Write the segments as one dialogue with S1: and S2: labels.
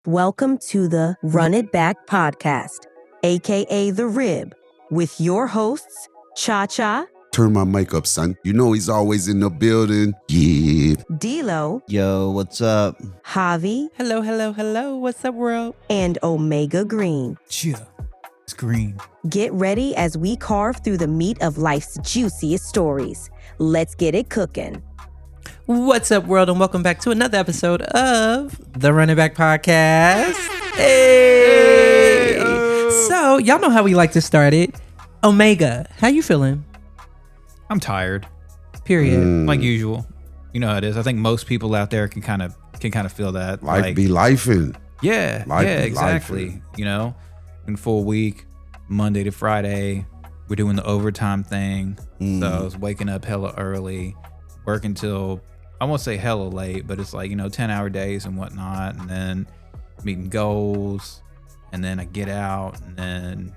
S1: Welcome to the Run It Back podcast, aka The Rib, with your hosts, Cha-Cha.
S2: Turn my mic up, son. You know he's always in the building. Yeah.
S1: D-Lo.
S3: Yo, what's up?
S1: Javi.
S4: Hello. What's up, world?
S1: And Omega Green.
S4: Yeah, it's green.
S1: Get ready as we carve through the meat of life's juiciest stories. Let's get it cooking.
S4: What's up, world, and welcome back to another episode of the Run It Back podcast. Hey! So, y'all know how we like to start it. Omega, how you feeling?
S5: I'm tired,
S4: Period.
S5: like usual. You know how it is. I think most people out there can kind of feel that.
S2: Life be lifing.
S5: Yeah,
S2: Life
S5: yeah,
S2: be
S5: exactly.
S2: lifing.
S5: You know, in full week, Monday to Friday, we're doing the overtime thing. So I was waking up hella early, working till, I won't say hella late, but it's like, 10-hour days and whatnot, and then meeting goals, and then I get out, and then,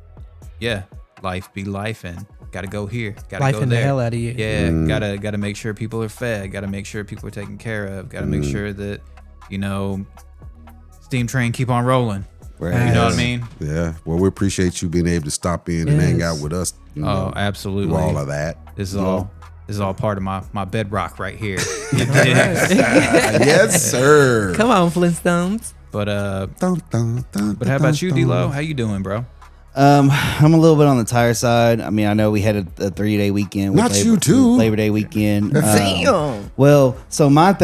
S5: yeah, life be lifing. Gotta go here, gotta
S4: Life
S5: go
S4: in the
S5: there.
S4: hell out of you.
S5: Yeah, gotta make sure people are fed. Gotta make sure people are taken care of. Gotta make sure that, steam train keep on rolling.
S3: Right.
S5: You know what I mean?
S2: Yeah. Well, we appreciate you being able to stop in and hang out with us.
S5: Oh, absolutely.
S2: Do all of that.
S5: This is all part of my bedrock right here.
S2: Yes, sir.
S4: Come on, Flintstones.
S5: But
S2: Dun, dun, dun,
S5: how about you,
S2: dun,
S5: D-Lo? How you doing, bro?
S3: I'm a little bit on the tired side. I mean, I know we had a 3-day weekend.
S2: Not you too.
S3: Labor Day weekend.
S1: Damn.
S3: Well, so my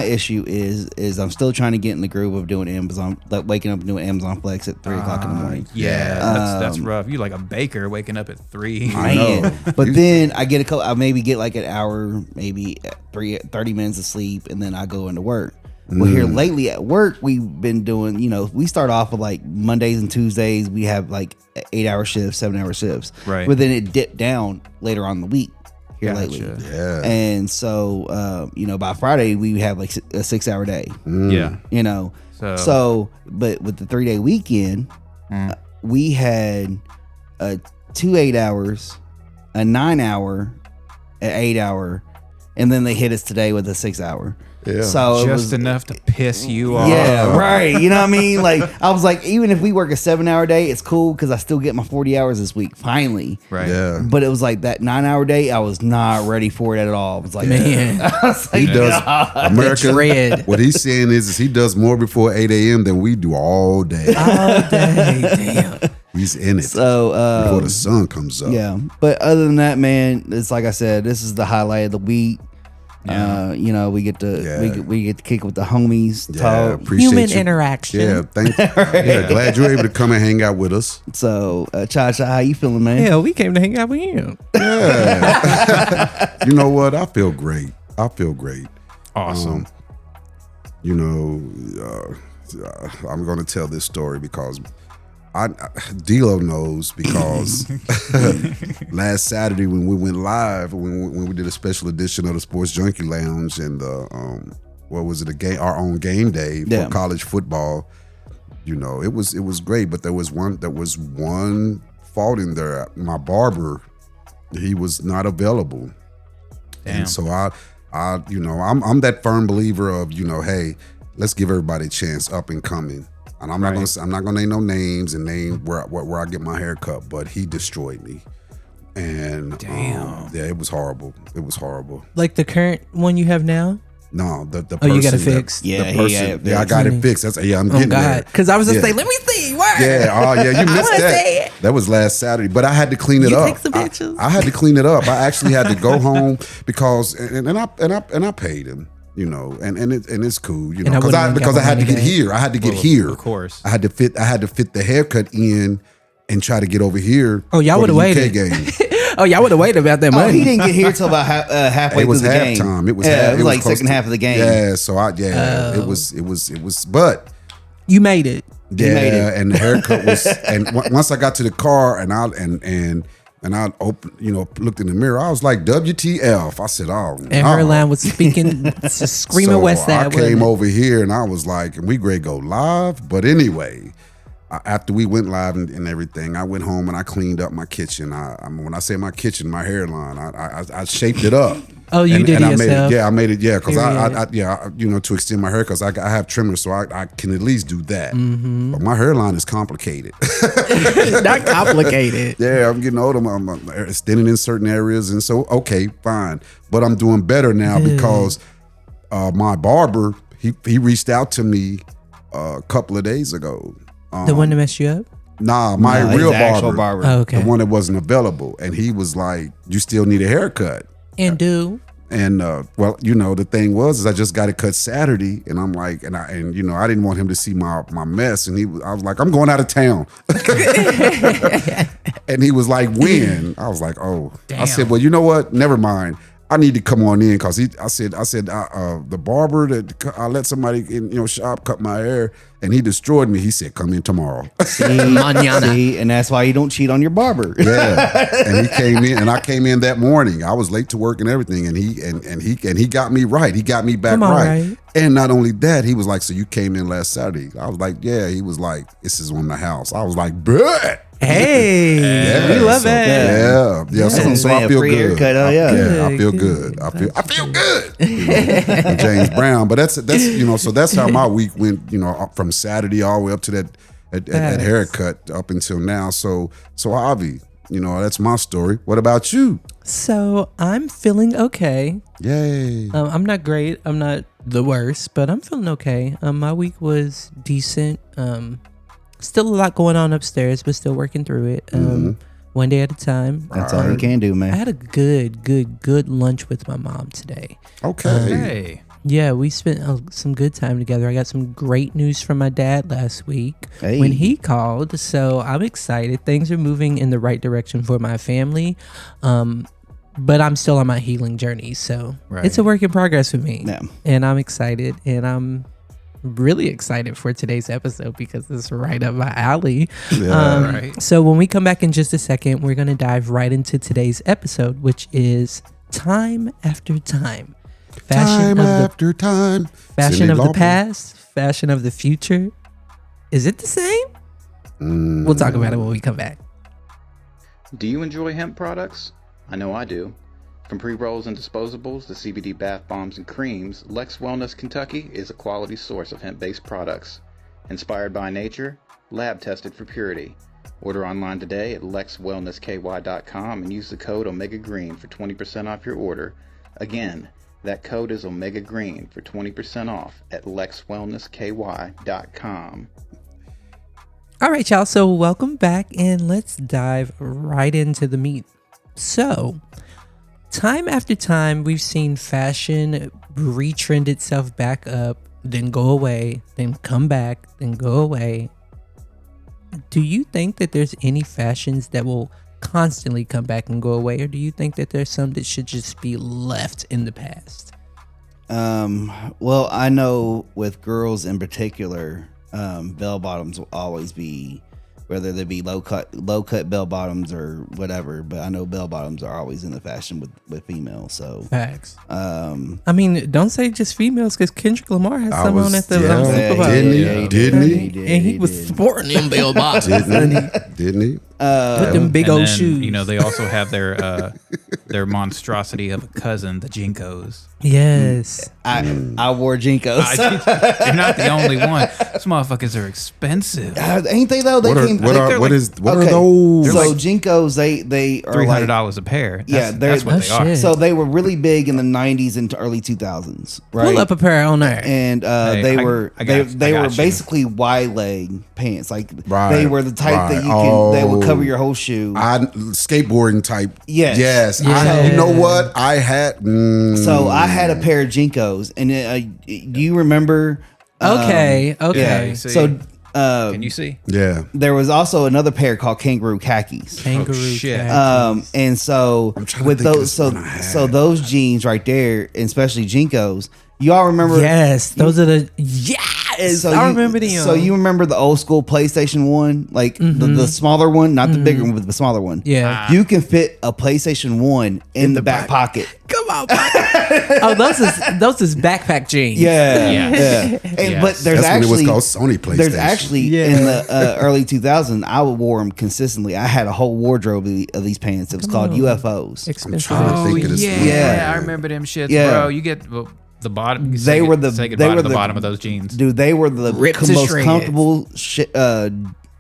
S3: issue is I'm still trying to get in the groove of doing Amazon, like waking up and doing Amazon Flex at 3 o'clock in the morning.
S5: Yeah, that's rough. You like a baker waking up at 3.
S2: I know.
S3: Man. But then I get I maybe get like an hour, maybe 30 minutes of sleep, and then I go into work. Well, here lately at work, we've been doing, we start off with like Mondays and Tuesdays. We have like 8-hour shifts, 7-hour shifts.
S5: Right.
S3: But then it dipped down later on in the week here lately.
S2: Yeah.
S3: And so, by Friday, we have like a 6-hour day,
S5: Yeah.
S3: So, but with the 3-day weekend, we had 2 8-hours, a 9-hour, an 8-hour, and then they hit us today with a 6-hour.
S2: Yeah.
S3: So it
S5: Just
S3: was,
S5: enough to piss you off.
S3: yeah, right. You know what I mean? Like, I was like, even if we work a 7-hour day, it's cool because I still get my 40 hours this week, finally.
S5: Right.
S2: Yeah.
S3: But it was like that 9-hour day, I was not ready for it at all. I was like,
S4: Man.
S3: I was like,
S2: He does.
S3: God.
S2: America,
S4: dread.
S2: what he's saying is he does more before 8 a.m. than we do all day.
S4: All day. Damn.
S2: He's in it
S3: So,
S2: before the sun comes up.
S3: yeah. But other than that, man, it's like I said, this is the highlight of the week. We get to we get to kick with the homies,
S2: Yeah,
S3: talk.
S2: appreciate
S4: Human
S2: you.
S4: interaction.
S2: Yeah, thank you. Yeah, glad you're able to come and hang out with us.
S3: So, Cha-Cha, how you feeling, man?
S4: Hell, we came to hang out with you.
S2: Yeah. You know what? I feel great.
S5: Awesome.
S2: I'm going to tell this story because D-Lo knows because last Saturday when we went live, when we did a special edition of the Sports Junkie Lounge and our own game day for college football, it was great, but there was one fault in there. My barber, he was not available.
S5: Damn.
S2: And so I'm that firm believer of, hey, let's give everybody a chance up and coming. And I'm not gonna name no names and name where I get my hair cut, but he destroyed me. And
S5: Damn.
S2: it was horrible.
S4: Like the current one you have now?
S2: No, the
S4: Oh,
S2: person
S4: you got it
S2: that-
S4: fixed?
S3: Yeah,
S2: the
S3: he
S2: person,
S3: got it
S2: yeah, I
S3: fixed.
S2: got it fixed. I'm
S4: Oh,
S2: getting
S4: God.
S2: there.
S4: Because I was just
S2: Yeah.
S4: saying, let me see. Where?
S2: Yeah, oh yeah, you missed
S4: wanna see
S2: that.
S4: it.
S2: That was last Saturday, but I had to clean it
S4: You
S2: up.
S4: take some pictures?
S2: I had to clean it up. I actually had to go home because and I paid him, and it's cool,
S4: And I wouldn't have
S2: because I
S4: got
S2: had to
S4: my
S2: get
S4: money
S2: here. I had to get
S5: Well,
S2: here.
S5: of course.
S2: I had to fit the haircut in and try to get over here.
S4: Oh, y'all
S2: for the
S4: would've
S2: UK
S4: waited.
S2: game.
S4: Oh, y'all would have waited about that
S3: Oh,
S4: money.
S3: he didn't get here till about halfway
S2: It was
S3: through the game.
S2: halftime. It was
S3: it was like
S2: close
S3: second
S2: to-
S3: half of the game.
S2: Yeah, so it was but
S4: You made it.
S2: yeah,
S3: made it.
S2: and the haircut was and once I got to the car and I opened, looked in the mirror, I was like, WTF. I said, oh,
S4: And her line was speaking, screaming
S2: so
S4: West Side.
S2: I came over here and I was like, and we great go live. But anyway, after we went live and everything, I went home and I cleaned up my kitchen. When I say my kitchen, my hairline, I shaped it up.
S4: Oh, you did it
S2: I made
S4: yourself?
S2: I made it. Yeah, because
S4: Period.
S2: to extend my hair because I have trimmers, so I can at least do that.
S4: Mm-hmm.
S2: But my hairline is complicated.
S4: Not complicated.
S2: Yeah, I'm getting older. I'm extending in certain areas, and so okay, fine. But I'm doing better now because my barber he reached out to me a couple of days ago.
S4: The one that messed you up?
S2: Nah, my
S3: No,
S2: real
S3: his actual
S2: barber,
S4: Oh, okay.
S2: the one that wasn't available, and he was like, "You still need a haircut."
S4: And do.
S2: And well, the thing was, is I just got it cut Saturday, and I'm like, and I didn't want him to see my mess, and I was like, I'm going out of town, and he was like, when? I was like, oh, I said, well, you know what? Never mind. I need to come on in because I said the barber that I let somebody in shop cut my hair, and he destroyed me. He said, come in tomorrow.
S3: See, and that's why you don't cheat on your barber.
S2: Yeah, and he came in, and I came in that morning. I was late to work and everything, and he got me right. He got me back
S4: Come on,
S2: right.
S4: right.
S2: And not only that, he was like, "So you came in last Saturday?" I was like, "Yeah." He was like, "This is on the house." I was like, "Bet."
S4: Hey,
S2: Yeah,
S4: we love
S2: so,
S4: it.
S2: Yeah. So I
S3: Man,
S2: feel
S3: free
S2: good.
S3: haircut, oh, yeah.
S2: I feel
S4: Good,
S2: good. I feel good. And James Brown, but that's so that's how my week went. From Saturday all the way up to that haircut up until now. So Avi, that's my story. What about you?
S4: So I'm feeling okay.
S2: Yay!
S4: I'm not great. I'm not the worst, but I'm feeling okay. My week was decent. Still a lot going on upstairs, but still working through it. One day at a time.
S3: That's all you can do,
S4: I
S3: man.
S4: had a good lunch with my mom today.
S2: Okay.
S5: Hey.
S4: Yeah, we spent some good time together. I got some great news from my dad last week
S3: Hey.
S4: when he called. So I'm excited. Things are moving in the right direction for my family. But I'm still on my healing journey. So
S5: Right.
S4: it's a work in progress for me.
S3: Yeah.
S4: And I'm excited. And I'm really excited for today's episode because it's right up my alley.
S5: Right.
S4: So when we come back in just a second, we're going to dive right into today's episode, which is Time After Time.
S2: Time after time.
S4: Fashion
S2: Cyndi
S4: of the
S2: Lauper.
S4: past, fashion of the future. Is it the same? We'll talk about it when we come back.
S6: Do you enjoy hemp products? I know I do. From pre-rolls and disposables to CBD bath bombs and creams, Lex Wellness Kentucky is a quality source of hemp-based products. Inspired by nature, lab-tested for purity. Order online today at lexwellnessky.com and use the code Omega Green for 20% off your order. Again, that code is Omega Green for 20% off at lexwellnessky.com.
S4: All right, y'all. So welcome back, and let's dive right into the meat. So, time after time, we've seen fashion retrend itself back up, then go away, then come back, then go away. Do you think that there's any fashions that will constantly come back and go away, or do you think that there's some that should just be left in the past?
S3: Well, I know with girls in particular, bell bottoms will always be, whether they be low cut bell bottoms or whatever. But I know bell bottoms are always in the fashion with females. So
S4: Facts. I mean, don't say just females, because Kendrick Lamar had some on at the Super Bowl.
S2: Didn't he?
S4: And he was sporting them bell bottoms.
S2: Didn't he?
S4: With them big
S5: And
S4: old
S5: then,
S4: shoes.
S5: they also have their monstrosity of a cousin, the Jinkos.
S4: Yes.
S3: I wore Jinkos.
S5: You're not the only one. Those motherfuckers are expensive.
S3: Ain't they though? They
S2: What are
S3: came.
S2: what are
S3: Okay.
S2: those?
S3: So Jinkos, they are like
S5: $300 a pair.
S3: Yeah,
S5: That's what
S4: Oh,
S5: they are.
S4: shit.
S3: so they were really big in the 90s into early 2000s, right?
S4: Pull up a pair on there.
S3: And
S5: Hey,
S3: they
S5: I
S3: were
S5: got
S3: they were
S5: you.
S3: basically wide leg pants. Like
S2: Right,
S3: they were the type that
S2: right.
S3: you can that would cover
S2: Oh.
S3: your whole shoe.
S2: Skateboarding type.
S3: Yes.
S2: Yes.
S4: Yeah.
S2: You know what? I had.
S3: So I had a pair of Jinkos, and do you remember?
S4: Okay.
S3: Yeah.
S4: Okay.
S5: See?
S3: So
S5: Can you see?
S2: Yeah.
S3: there was also another pair called Kangaroo Khakis.
S4: Kangaroo
S5: shit.
S4: cat.
S3: And so
S2: trying to
S3: with
S2: think of
S3: those,
S2: this one I had.
S3: so those jeans right there, and especially Jinkos, you all remember?
S4: Yes. Those are the. Yes. I remember the.
S3: So you remember the old school PlayStation 1, like the smaller one, not the bigger one, but the smaller one.
S4: Yeah.
S3: You can fit a PlayStation 1 in the back pocket.
S4: Come on. Oh, those is backpack jeans.
S3: Yeah. And, But there's
S2: That's
S3: actually
S2: when it was called Sony PlayStation.
S3: there's actually in the early 2000s, I wore them consistently. I had a whole wardrobe of these pants. It was called UFOs.
S4: Expensive.
S2: trying to
S5: Oh
S2: think of this
S5: yeah,
S2: word.
S5: I remember them shits,
S3: Yeah.
S5: bro. You get the bottom. You
S3: They
S5: say,
S3: were the-
S5: say
S3: they
S5: goodbye
S3: were
S5: to the
S3: the-
S5: bottom of those jeans.
S3: Dude, they were the
S4: Ripped to
S3: most
S4: shreds.
S3: comfortable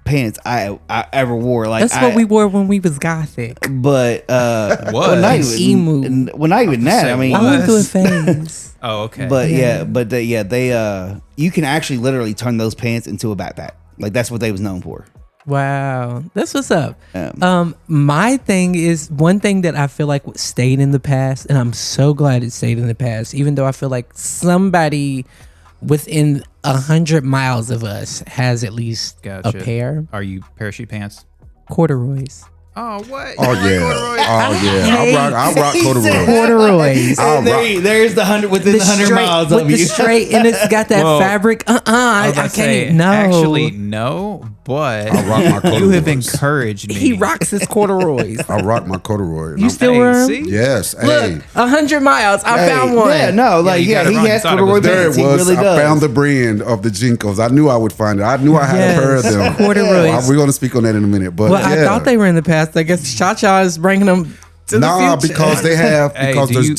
S3: pants I ever wore. Like
S4: That's what we wore when we was gothic.
S3: But well, not
S5: Was?
S3: even,
S4: Emu.
S3: well, not even that.
S5: say
S3: I mean,
S4: I went through a phase.
S5: Oh, okay.
S3: but they you can actually literally turn those pants into a backpack. Like that's what they was known for.
S4: Wow, that's what's up. My thing is one thing that I feel like stayed in the past, and I'm so glad it stayed in the past. Even though I feel like somebody within 100 miles of us has at least
S5: Gotcha.
S4: a pair
S5: Are you parachute pants?
S4: corduroys.
S5: Oh, what?
S2: Oh yeah. I rock corduroy.
S4: Corduroys.
S2: I'll rock.
S3: There's the 100 within the 100 miles
S4: with
S3: of
S4: the
S3: you.
S4: straight, and it's got that
S5: Well,
S4: fabric. I
S5: gonna
S4: can't. No,
S5: Actually, no. But
S2: I rock my
S5: you have
S2: corduroys.
S5: encouraged me.
S4: he rocks his corduroys.
S2: I rock my corduroy.
S4: You still wear them?
S5: see?
S2: Yes. Hey.
S4: Look, 100 miles. I
S2: Hey,
S4: found one.
S3: Yeah, no, like
S5: you got it
S3: he
S5: wrong. You
S3: has
S5: thought it
S3: corduroy
S5: was
S2: There
S3: pants.
S2: it
S3: He
S2: was.
S3: really
S2: I
S3: does.
S2: found the brand of the Jinkos. I knew I would find it. I knew I had a pair of them.
S4: Corduroys.
S2: We're going to speak on that in a minute. But
S4: Well,
S2: yeah.
S4: I thought they were in the past. I guess Cha-Cha is bringing them to
S2: Nah,
S4: the future.
S2: because they have
S5: Hey,
S2: because
S5: do
S2: there's
S5: you-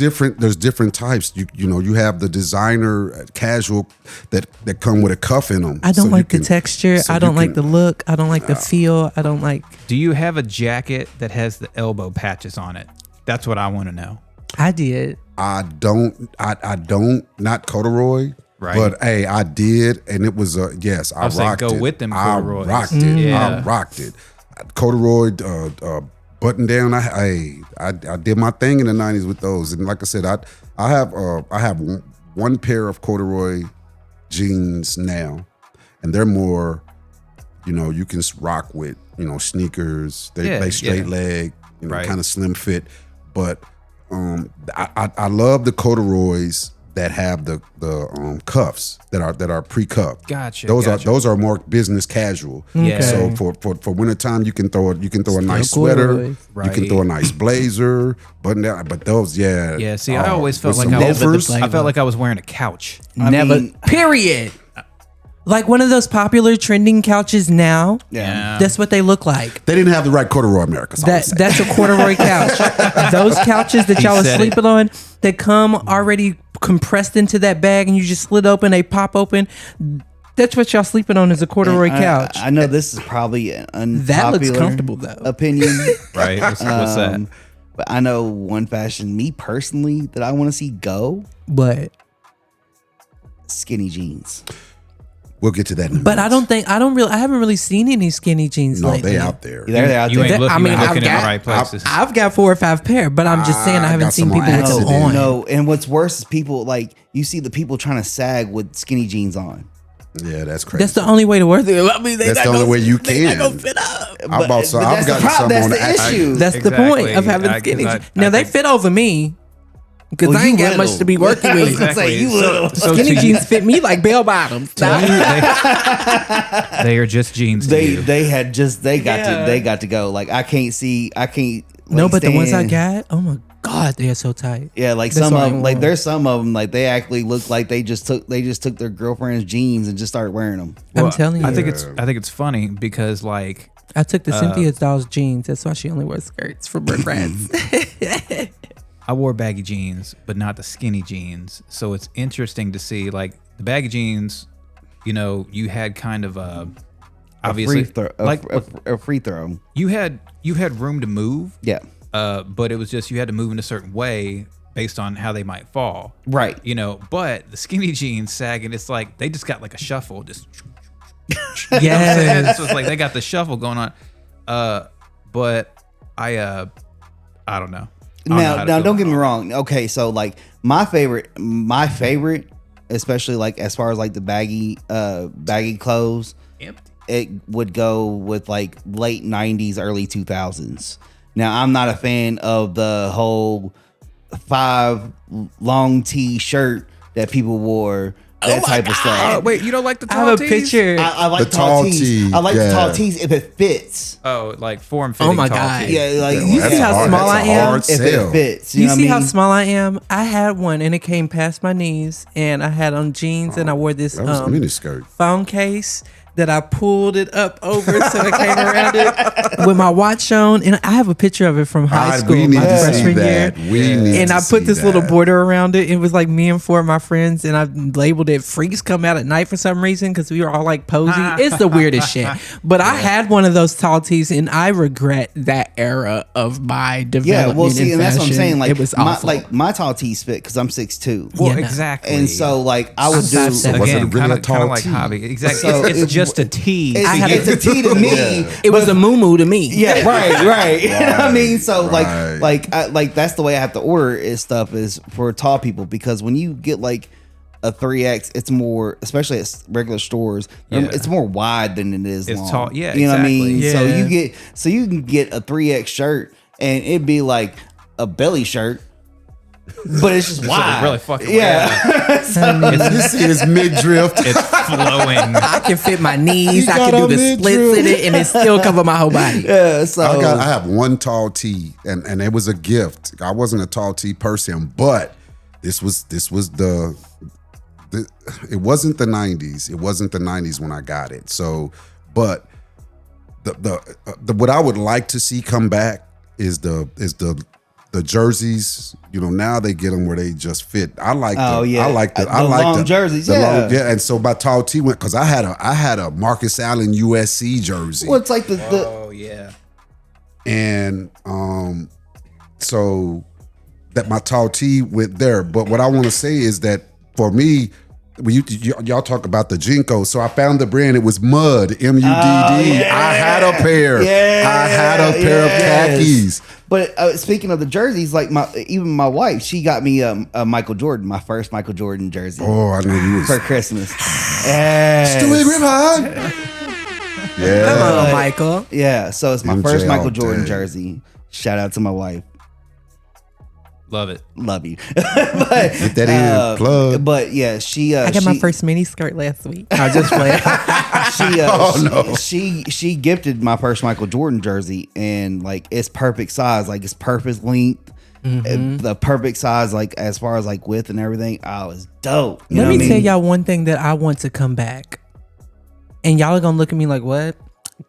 S2: different types. You know you have the designer casual that come with a cuff in them.
S4: I don't like the texture.
S2: so
S4: I don't
S2: you
S4: like
S2: can-
S4: the look. I don't like the feel. I don't like.
S5: Do you have a jacket that has the elbow patches on it? That's what I want to know.
S4: I did.
S2: I don't not corduroy.
S5: Right.
S2: But hey, I did, and it was yes, I
S5: was saying,
S2: rocked
S5: go
S2: it.
S5: with them
S2: I
S5: corduroys.
S2: rocked it.
S5: Yeah.
S2: I rocked it. Corduroy button down. I did my thing in the '90s with those, and like I said, I have one pair of corduroy jeans now, and they're more, you can rock with, sneakers. They straight leg,
S5: Right.
S2: kind of slim fit, but I love the corduroys that have the cuffs that are pre-cuffed.
S5: Gotcha,
S2: Those are more business casual.
S5: Yeah.
S2: So for wintertime, you can throw a nice sweater.
S4: corduroys.
S2: You can
S5: Right.
S2: throw a nice blazer, button down. But those, yeah.
S5: Yeah. See, I always felt
S2: with
S5: like
S2: some
S5: I was.
S2: loafers.
S5: I felt like I was wearing a couch.
S4: Never.
S3: mean-
S4: period. Like one of those popular trending couches now.
S3: Yeah.
S4: That's what they look like.
S2: They didn't have the right corduroy, America.
S4: That's a corduroy couch. Those couches that y'all are
S5: said it.
S4: sleeping on, they come already compressed into that bag, and you just slit open. They pop open. That's what y'all sleeping on is a corduroy couch.
S3: I know this is probably an unpopular
S4: That looks comfortable, though.
S3: opinion.
S5: Right. What's that?
S3: But I know one fashion, me personally, that I want to see go,
S4: but
S3: skinny jeans.
S2: We'll get to that in a
S4: But
S2: minute.
S4: I haven't really seen any skinny jeans
S2: No,
S4: lately.
S2: they out there.
S3: They're out
S5: You
S3: there.
S5: ain't look,
S4: I
S5: you
S4: mean,
S5: ain't
S4: I've
S5: looking in
S4: got-
S5: the right places.
S4: I've got 4 or 5 pair, but I'm just saying I haven't
S2: got
S4: seen
S2: some
S4: people
S2: on
S4: with it
S2: accident.
S4: on.
S3: No, and what's worse is people like you see the people trying to sag with skinny jeans on.
S2: Yeah, that's crazy.
S4: That's the only way to wear them. I mean,
S2: That's the only way you
S4: They not
S2: can.
S4: gonna fit up.
S2: I bought some. I've
S3: that's the
S2: gotten
S3: problem.
S2: some
S3: That's
S2: on
S3: the
S2: the accident.
S3: issue.
S4: That's the point of having
S5: Exactly.
S4: skinny
S5: I-
S4: jeans. Now
S5: I
S4: they
S5: think-
S4: fit over me because
S3: Well,
S4: I ain't
S3: you
S4: got much
S3: little.
S4: to be working
S3: I was
S4: with.
S3: gonna say, you little.
S4: Skinny jeans fit me like bell bottoms.
S5: They are just jeans. To you.
S3: They got to go. Like I can't.
S4: No, but the ones I
S3: stand-
S4: got, oh my god, they are so tight.
S3: Yeah, like
S4: That's
S3: some
S4: what I
S3: of them, like
S4: want.
S3: there's some of them, like they actually look like they just took their girlfriend's jeans and just started wearing them.
S4: I'm telling you,
S5: I think it's funny because like
S4: I took the Cynthia Dolls jeans. That's why she only wears skirts for Brick Rats.
S5: I wore baggy jeans, but not the skinny jeans. So it's interesting to see like the baggy jeans. You had kind of obviously
S3: a free throw.
S5: you had room to move.
S3: Yeah,
S5: But it was just you had to move in a certain way based on how they might fall.
S3: right.
S5: But the skinny jeans sagging, it's like they just got like a shuffle. Just
S4: Yes.
S5: so it's like they got the shuffle going on. But I don't know. I don't know how
S3: Now,
S5: to
S3: now
S5: feel
S3: don't get me
S5: about
S3: wrong. Okay, so like my favorite, especially like as far as like the baggy clothes,
S5: it.
S3: it would go with like late 90s, early 2000s. Now, I'm not a fan of the whole 5 long T shirt that people wore that type of stuff.
S5: wait, you don't like the
S4: I
S5: tall
S4: have a
S5: tees?
S4: picture.
S3: I like
S2: The tall tee,
S3: I like the tall
S2: yeah.
S3: tees if it fits.
S5: Oh, like form fitting.
S4: Oh my
S5: tall
S4: God.
S5: tees.
S3: Yeah, like
S4: You see how small I am?
S3: if
S2: Sale.
S3: it fits.
S4: You
S3: know
S4: see
S3: what I
S4: how
S3: mean?
S4: small I am? I had one and it came past my knees, and I had on jeans, and I wore this
S2: That was a mini skirt.
S4: phone case that I pulled it up over so it came around it with my watch on, and I have a picture of it from high school,
S2: We need
S4: my
S2: to see
S4: freshman year.
S2: that. We need
S4: And
S2: to
S4: I put
S2: see
S4: this little
S2: that.
S4: border around it. It was like me and four of my friends, and I labeled it "Freaks Come Out at Night" for some reason because we were all like posy. It's the weirdest shit. But I had one of those tall tees, and I regret that era of my development.
S3: Yeah, well, see,
S4: in
S3: and that's what I'm
S4: fashion.
S3: saying. Like,
S4: it was awful.
S3: my tall tees fit because I'm 6'2".
S5: Well,
S4: Yeah, no.
S5: exactly.
S3: And so, like, I would
S4: I'm
S3: do.
S4: 5'7".
S2: Was it
S5: Again,
S2: really
S5: kind
S2: a
S5: of
S2: tall
S5: like
S2: tee?
S5: hobby. Exactly.
S3: So
S5: it's
S3: it-
S5: just a tee.
S3: It's a tee to me.
S4: it was a moo to me.
S3: Yeah, right. You know what I mean? So
S2: right.
S3: like that's the way I have to order is stuff is for tall people because when you get like a 3X, it's more, especially at regular stores,
S5: Yeah.
S3: it's more wide than it is
S5: It's
S3: long.
S5: tall. Yeah,
S3: you know what I mean?
S5: exactly.
S3: So you can get a 3X shirt and it'd be like a belly shirt, but it's just wide.
S5: really fucking
S3: yeah.
S2: You see his midriff.
S5: It's flowing.
S4: I can fit my knees.
S2: You
S4: I can
S2: got
S4: do
S2: a
S4: the splits in it, and it still cover my whole body.
S3: Yeah, so
S2: I have one tall tee, and it was a gift. I wasn't a tall tee person, but this was the it wasn't the 90s. It wasn't the 90s when I got it. So, but the what I would like to see come back is the jerseys. You know, now they get them where they just fit. I like
S3: Oh, yeah.
S2: I like the
S3: long jerseys, yeah.
S2: yeah. And so my tall tee went because I had a Marcus Allen USC jersey.
S3: well, it's like the
S5: Oh yeah.
S2: And so that my tall tee went there. But what I want to say is that for me, when y'all talk about the Jinko, so I found the brand. It was Mud, MUDD. I had a pair. I had a pair of khakis.
S3: But speaking of the jerseys, like my wife, she got me a Michael Jordan, my first Michael Jordan jersey
S2: Oh, I know you was.
S3: for Christmas. Yes.
S2: Stewie Griffin. Yeah.
S4: Hello, Michael.
S3: Yeah, so it's my
S2: MJ
S3: first
S2: all
S3: Michael Jordan
S2: day.
S3: jersey. Shout out to my wife.
S5: Love it.
S3: Love you.
S2: Get that in. Plug.
S3: But yeah, she.
S4: I got my first mini skirt last week. I just played.
S3: She gifted my first Michael Jordan jersey, and like it's perfect size, like it's perfect length, the perfect size, like as far as like width and everything. Oh, it's dope. You know
S4: Let me
S3: what I
S4: tell
S3: mean?
S4: y'all one thing that I want to come back, and y'all are gonna look at me like what?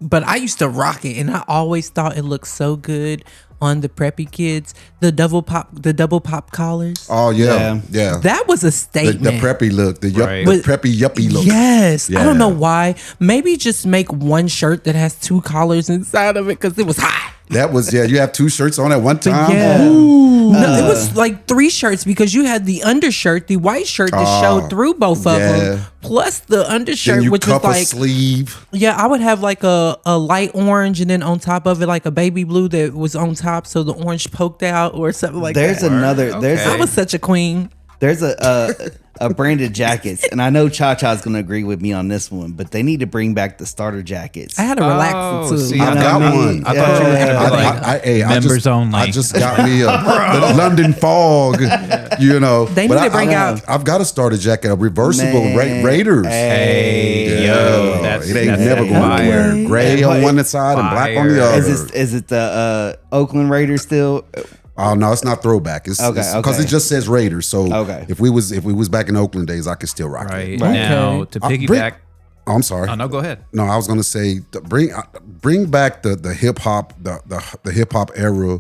S4: But I used to rock it, and I always thought it looked so good on the preppy kids. The double pop collars.
S2: Oh yeah. Yeah.
S4: That was a
S2: The
S4: statement.
S2: preppy look. The
S5: Right.
S2: preppy yuppie look.
S4: Yes, I don't
S2: Yeah.
S4: know why. Maybe just make one shirt that has two collars inside of it because it was hot.
S2: That was you have two shirts on at one time.
S4: Yeah. No, it was like three shirts because you had the undershirt, the white shirt that showed through both of
S2: yeah.
S4: them, plus the
S2: Then
S4: undershirt,
S2: you
S4: which was
S2: cup a
S4: like
S2: sleeve.
S4: yeah, I would have like a light orange and then on top of it like a baby blue that was on top, so the orange poked out or something like
S3: There's
S4: that.
S3: another.
S4: I was such a queen.
S3: There's a branded jackets, and I know Cha Cha's gonna agree with me on this one, but they need to bring back the starter jackets.
S4: I had a relaxer too.
S5: see,
S2: I've
S3: know
S2: got
S3: what I mean?
S2: one.
S5: I thought you were gonna be like members only.
S2: I just got me a the London Fog. You know,
S4: They
S2: But
S4: need to bring out-
S2: I've got to start a jacket, a reversible
S3: Man.
S2: Raiders.
S5: Hey, yo, that's
S2: it ain't
S5: that's
S2: never going
S5: fire.
S2: anywhere. Gray on one side and black on the
S5: Fire.
S2: other.
S3: Is it the Oakland Raiders still?
S2: Oh no, it's not throwback. It's
S3: Okay,
S2: because
S3: okay.
S2: it just says Raiders. So
S3: Okay.
S2: if we was back in Oakland days, I could still rock
S5: Right
S2: it.
S5: now, to piggyback.
S2: Oh, I'm sorry.
S5: Oh no, go ahead.
S2: No, I was gonna say bring back the hip hop the hip hop era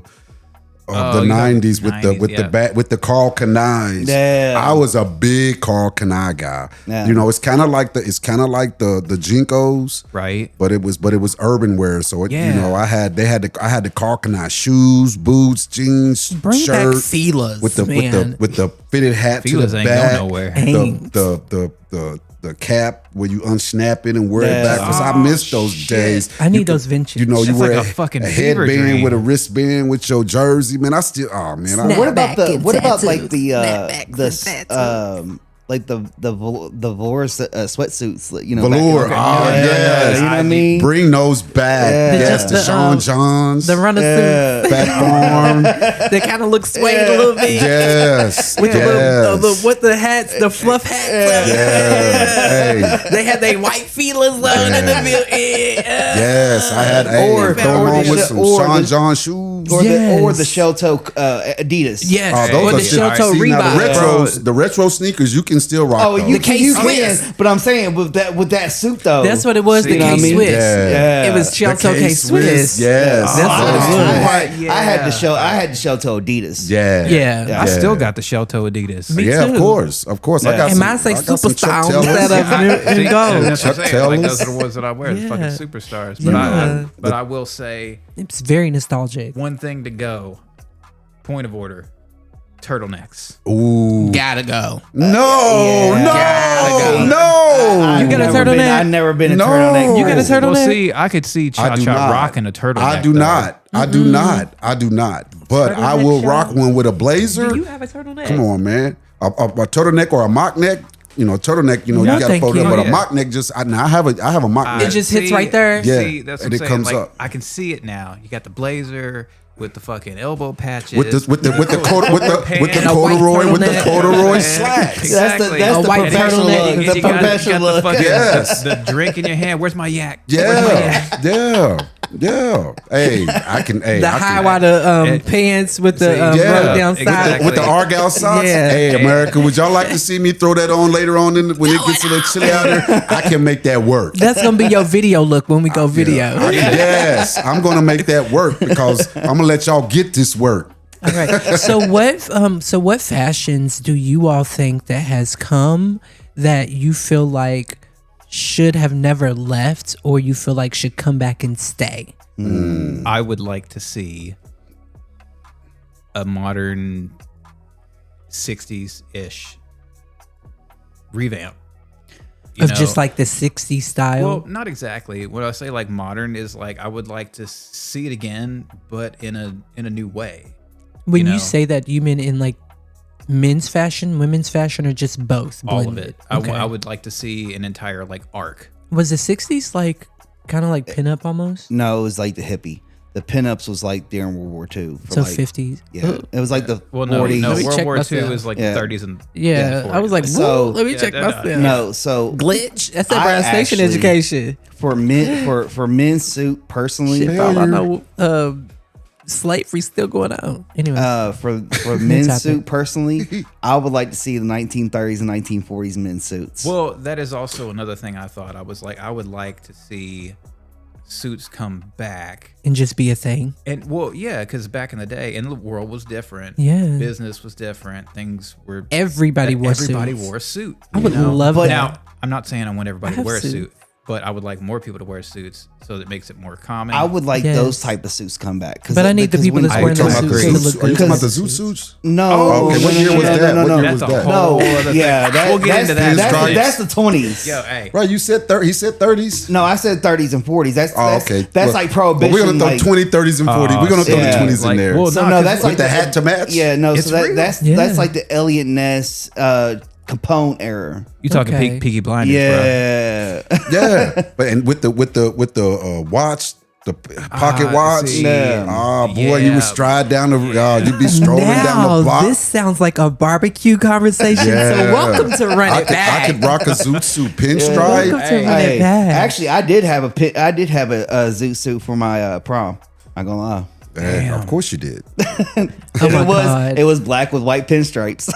S2: of the
S5: you know,
S2: 90s with
S5: 90s,
S2: with the Carl Kanais.
S3: Yeah.
S2: I was a big Carl Kanai guy.
S3: Yeah.
S2: You know, it's kind of like the Jinkos,
S5: Right.
S2: but it was urban wear. So it, you
S5: Yeah.
S2: know, I had the Carl Kanai shoes, boots, jeans,
S4: Bring
S2: shirt
S4: back Fila's,
S2: with the
S4: man.
S2: with the fitted hat
S5: Fila's
S2: to the
S5: ain't going
S2: back.
S5: nowhere.
S4: Ain't.
S2: The cap where you unsnap it and wear it
S3: Yeah.
S2: back because I miss those days.
S4: I need
S2: You
S4: those vintage.
S2: You know, you
S5: That's
S2: wear
S5: like a fucking
S2: a
S5: fever
S2: headband
S5: dream.
S2: with a wristband with your jersey. Man, I still. Oh man,
S3: What about
S4: Snapback and
S3: like
S4: tattoos.
S3: the
S4: Snapbacks and tattoos.
S3: like the velour sweatsuits, you know.
S2: Velour.
S3: back
S2: Oh,
S3: in the day.
S2: yes.
S3: You know what I mean?
S2: Bring those back.
S3: Yeah.
S2: Yes, the
S4: The,
S2: Sean Johns.
S4: The runner suit
S2: Fat Farm.
S4: that kind of looks swayed a little bit.
S2: Yes.
S4: With
S2: yes.
S4: the hats, the fluff hats.
S2: Yeah. Hey.
S4: They had their white feelers on in the building.
S2: Yes, I had
S3: Or-
S2: throw
S3: or
S2: them on
S3: the
S2: with
S3: sh-
S2: some
S3: or
S2: Sean
S3: the-
S2: John shoes.
S3: Or
S4: Yes.
S3: the shell toe Adidas.
S4: Yes.
S2: Oh,
S4: or
S2: those
S4: the
S2: are shit.
S4: shell toe
S2: See, now
S4: Reebok.
S2: the retro sneakers, you can still rock
S3: Oh,
S2: those.
S3: you
S4: K-Swiss.
S3: can, but I'm saying with that suit though.
S4: That's what it was, the
S3: You know what I mean?
S4: K-Swiss.
S2: Yeah.
S4: It was
S2: The
S4: shell toe K-Swiss.
S2: Yes.
S4: That's what it was.
S3: I had the shell toe Adidas.
S2: Yeah.
S4: Yeah.
S5: I
S2: Yeah.
S5: still got the shell toe Adidas.
S4: Me
S2: Yeah,
S4: too.
S2: of course. Of course. I got
S4: And
S2: some.
S4: mine say
S2: I got some
S4: superstar
S2: Chuck
S4: instead
S2: Taylors.
S4: of in
S5: See,
S4: gold.
S5: and that's what I'm
S2: Chuck
S5: saying. Like,
S2: Taylors.
S5: those are the ones that I wear. The
S4: Yeah.
S5: fucking superstars. But
S4: Yeah.
S5: but I will say
S4: It's very nostalgic.
S5: one thing to go. Point of order. Turtlenecks.
S2: Ooh.
S4: Gotta go.
S2: No,
S4: Gotta
S2: no.
S4: You got a turtleneck?
S3: I've never been a
S2: No.
S3: turtleneck.
S4: You got a turtleneck?
S5: Well, see, I could see Cha
S2: I do
S5: Cha
S2: not.
S5: rocking a turtleneck.
S2: I do
S5: though.
S2: not. I do not. I do not. But I
S4: Turtleneck
S2: will
S4: show?
S2: rock one with a blazer.
S4: Do you have a turtleneck?
S2: Come on, man. A turtleneck or a mock neck. You know, turtleneck. You know,
S4: No,
S2: you got to
S4: thank
S2: fold it
S4: you.
S2: up. But
S5: Oh,
S2: a
S5: yeah.
S2: mock neck just. I have a mock
S4: It
S2: neck.
S4: just hits right there?
S2: Yeah,
S5: See, that's what
S2: and
S5: I'm
S2: it
S5: saying.
S2: comes
S5: Like,
S2: up.
S5: I can see it now. You got the blazer with the fucking elbow patches.
S2: with the
S4: And a white turtleneck.
S2: corduroy slacks.
S3: That's the
S4: A white
S3: professional
S4: turtleneck.
S3: look.
S5: You
S3: The
S5: got
S3: professional
S5: the
S3: look.
S5: fucking-
S2: Yes.
S5: the drink in your hand. Where's my yak? Where's my yak?
S2: Yeah. Hey, I can. Hey,
S4: The
S2: I
S4: high
S2: can,
S4: water pants with the rolled down
S5: exactly.
S4: side.
S2: with the Argyle socks.
S4: Yeah.
S2: Hey, America, would y'all like to see me throw that on later on when it gets a little chilly out there? I can make that work.
S4: That's gonna be your video look when we go video.
S2: Yes, I'm gonna make that work because I'm gonna let y'all get this work.
S4: All right. So what fashions do you all think that has come that you feel like should have never left, or you feel like should come back and stay?
S5: I would like to see a modern 60s ish revamp. You
S4: Of
S5: know?
S4: just like the 60s style?
S5: Well, not exactly. When I say like modern is like I would like to see it again, but in a new way.
S4: when you
S5: know.
S4: say that, you mean in like men's fashion, women's fashion, or just both?
S5: All of
S4: blended?
S5: it.
S4: Okay.
S5: I would like to see an entire like arc.
S4: Was the 60s like kind of like pinup almost?
S3: No, it was like the hippie. The pinups was like during World War II. For
S4: So
S3: like,
S4: 50s.
S3: Yeah, it was like the
S5: Well, no,
S3: 40s.
S5: no.
S4: Let me
S5: World
S4: check
S5: War II
S4: myself.
S5: is like
S3: Yeah.
S5: the 30s and
S4: Yeah, I was like,
S3: So-
S4: whoa, let me
S5: Yeah,
S4: check
S5: no,
S4: myself.
S3: No, so
S4: Glitch. That's that
S3: I
S4: Brown Station
S3: actually-
S4: education.
S3: for men's suit personally,
S4: Shit, for all I know, slavery's still going on. Anyway,
S3: for men's
S4: topic.
S3: suit personally, I would like to see the 1930s and 1940s men's suits.
S5: Well, that is also another thing I thought. I was like, I would like to see suits come back.
S4: and just be a thing.
S5: And well, yeah, because back in the day, and the world was different.
S4: Yeah.
S5: Business was different. Things were.
S4: Everybody wore
S5: Everybody
S4: suits.
S5: wore a suit.
S4: I would
S5: you know?
S4: love
S3: But-
S4: that.
S5: Now, I'm not saying I want everybody
S4: I
S5: to
S4: have
S5: wear a
S4: suits.
S5: suit, but I would like more people to wear suits so that it makes it more common.
S3: I would like
S4: Yes.
S3: those type of suits come back.
S4: But I need the people that's
S2: Are you
S4: wearing
S2: talking
S4: those
S2: about the
S4: suits to
S2: suits?
S4: look
S2: Are you
S4: good.
S2: talking about the zoot suits?
S3: No.
S2: Oh, okay. What year was that? What year
S5: That's
S2: was
S5: a
S2: that?
S5: whole
S3: No,
S5: other
S3: yeah,
S5: thing.
S3: that,
S5: We'll get
S3: that's,
S5: into that.
S3: That's the 20s.
S5: Yo, hey.
S2: Right, you said 30. He said 30s.
S3: No, I said 30s and 40s. That's
S2: Oh, okay.
S3: That's
S2: Well,
S3: like prohibition.
S2: But we're gonna throw
S3: like,
S2: 20, 30s, and 40s. We're gonna throw
S3: yeah.
S2: the 20s
S5: Like,
S2: in there.
S5: well,
S3: So
S5: Nah,
S3: no,
S5: 'cause
S3: that's
S2: with
S3: like
S2: the hat to match?
S3: Yeah, no,
S5: It's
S3: so
S5: real.
S3: that's
S4: Yeah.
S3: like the Elliot Ness, Capone era.
S5: You talking
S4: Okay.
S5: Peaky Blinders, bro?
S3: Yeah,
S2: Yeah, but and with the watch, the pocket watch.
S5: see.
S3: Yeah.
S2: Oh boy, you
S5: Yeah.
S2: would stride down the. You'd be strolling down
S4: Now,
S2: the block.
S4: this sounds like a barbecue conversation.
S2: Yeah.
S4: So welcome to Run
S2: I
S4: It Back.
S2: I could rock a zoot suit pinstripe.
S4: Welcome to Run
S3: Hey,
S4: It Back.
S3: actually, I did have a zoot suit for my prom. Not gonna lie.
S2: Yeah, of course you did.
S4: Oh my God.
S3: It was black with white pinstripes.